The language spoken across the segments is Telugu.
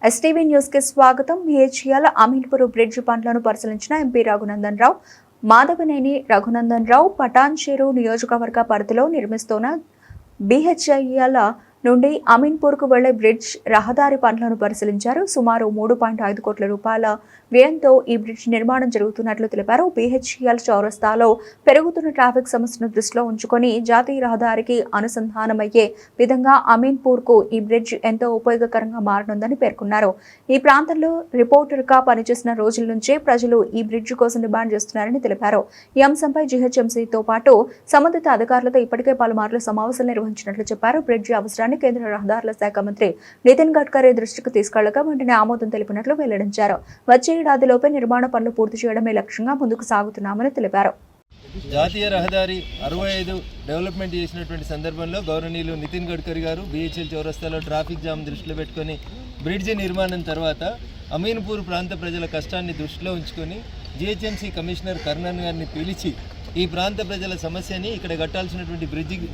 ఎస్టీవీ న్యూస్ కి స్వాగతం. మేడ్చల్ అమీన్పూర్ బ్రిడ్జ్ పనులను పరిశీలించిన ఎంపీ రఘునందన్ రావు. మాధవనేని రఘునందన్ రావు పటాన్చెరు నియోజకవర్గ పరిధిలో నిర్మిస్తున్న బీహెచ్ఐఎల్ నుండి అమీన్పూర్కు వెళ్లే బ్రిడ్జ్ రహదారి పనులను పరిశీలించారు. సుమారు 3.5 కోట్ల రూపాయల వ్యయంతో ఈ బ్రిడ్జ్ నిర్మాణం జరుగుతున్నట్లు తెలిపారు. బీహెచ్ఎల్ చౌరస్తాలో పెరుగుతున్న ట్రాఫిక్ సమస్యను దృష్టిలో ఉంచుకొని జాతీయ రహదారికి అనుసంధానమయ్యే విధంగా అమీన్పూర్కు ఈ బ్రిడ్జ్ ఎంతో ఉపయోగకరంగా మారనుందని పేర్కొన్నారు. ఈ ప్రాంతంలో రిపోర్టర్గా పనిచేసిన రోజుల నుంచే ప్రజలు ఈ బ్రిడ్జ్ కోసం డిమాండ్ చేస్తున్నారని తెలిపారు. ఈ అంశంపై జీహెచ్ఎంసీతో పాటు సంబంధిత అధికారులతో ఇప్పటికే పలుమార్లు సమావేశాలు నిర్వహించినట్లు చెప్పారు. బ్రిడ్జ్ అవసరాన్ని కేంద్ర రహదారుల శాఖ మంత్రి నితిన్ గడ్కరీ దృష్టికి తీసుకెళ్లగా వెంటనే ఆమోదం తెలిపినట్లు వెల్లడించారు. వచ్చే ఏడాదిలోపే నిర్మాణ పనులు పూర్తి చేయడమే లక్ష్యంగా ముందుకు సాగుతున్నామని తెలిపారు. జాతీయ రహదారి 65 డెవలప్మెంట్ చేసినటువంటి సందర్భంలో గౌరవనీయులు నితిన్ గడ్కరీ గారు బీహెచ్ఎల్ చౌరస్తాలో ట్రాఫిక్ జామ్ దృష్టిలో పెట్టుకొని బ్రిడ్జి నిర్మాణం తర్వాత అమీన్పూర్ ప్రాంత ప్రజల కష్టాన్ని దృష్టిలో ఉంచుకొని జీహెచ్ఎంసీ కమిషనర్ కర్ణన్ గారిని పిలిచి ఈ ప్రాంత ప్రజల సమస్యని ఇక్కడ కట్టాల్సినటువంటి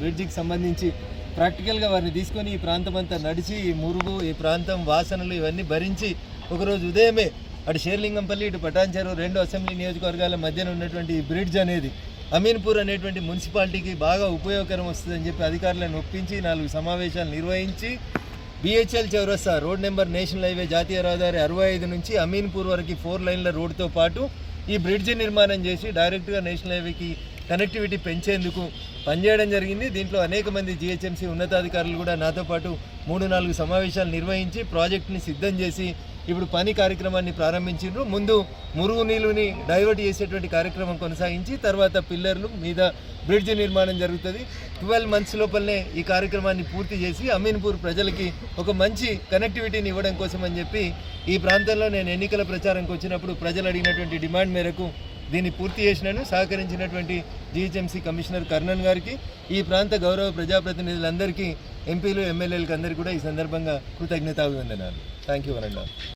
బ్రిడ్జికి సంబంధించి ప్రాక్టికల్గా వారిని తీసుకొని ఈ ప్రాంతం అంతా నడిచి ఈ మురుగు ఈ ప్రాంతం వాసనలు ఇవన్నీ భరించి ఒకరోజు ఉదయమే అటు షేర్లింగంపల్లి ఇటు పటాన్చెరు 2 అసెంబ్లీ నియోజకవర్గాల మధ్యన ఉన్నటువంటి ఈ బ్రిడ్జ్ అనేది అమీన్పూర్ అనేటువంటి మున్సిపాలిటీకి బాగా ఉపయోగకరం వస్తుందని చెప్పి అధికారులను ఒప్పించి 4 సమావేశాలు నిర్వహించి బీహెచ్ఎల్ చౌరస్తా రోడ్ నెంబర్ నేషనల్ హైవే జాతీయ రహదారి 65 నుంచి అమీన్పూర్ వరకు 4 లైన్ల రోడ్తో పాటు ఈ బ్రిడ్జి నిర్మాణం చేసి డైరెక్ట్గా నేషనల్ హైవేకి కనెక్టివిటీ పెంచేందుకు పనిచేయడం జరిగింది. దీంట్లో అనేక మంది జీహెచ్ఎంసీ ఉన్నతాధికారులు కూడా నాతో పాటు 3-4 సమావేశాలు నిర్వహించి ప్రాజెక్ట్ని సిద్ధం చేసి ఇప్పుడు పని కార్యక్రమాన్ని ప్రారంభించారు. ముందు మురుగు నీళ్ళని డైవర్ట్ చేసేటువంటి కార్యక్రమం కొనసాగించి తర్వాత పిల్లర్లు మీద బ్రిడ్జ్ నిర్మాణం జరుగుతుంది. 12 మంత్స్ లోపలనే ఈ కార్యక్రమాన్ని పూర్తి చేసి అమీన్పూర్ ప్రజలకి ఒక మంచి కనెక్టివిటీని ఇవ్వడం కోసం అని చెప్పి ఈ ప్రాంతంలో నేను ఎన్నికల ప్రచారంకి వచ్చినప్పుడు ప్రజలు అడిగినటువంటి డిమాండ్ మేరకు దీన్ని పూర్తి చేసినాను. సహకరించినటువంటి జీహెచ్ఎంసీ కమిషనర్ కర్ణన్ గారికి ఈ ప్రాంత గౌరవ ప్రజాప్రతినిధులందరికీ ఎంపీలు ఎమ్మెల్యేలకు అందరికీ కూడా ఈ సందర్భంగా కృతజ్ఞతాభివందనాలు. థ్యాంక్ యూ వరండా.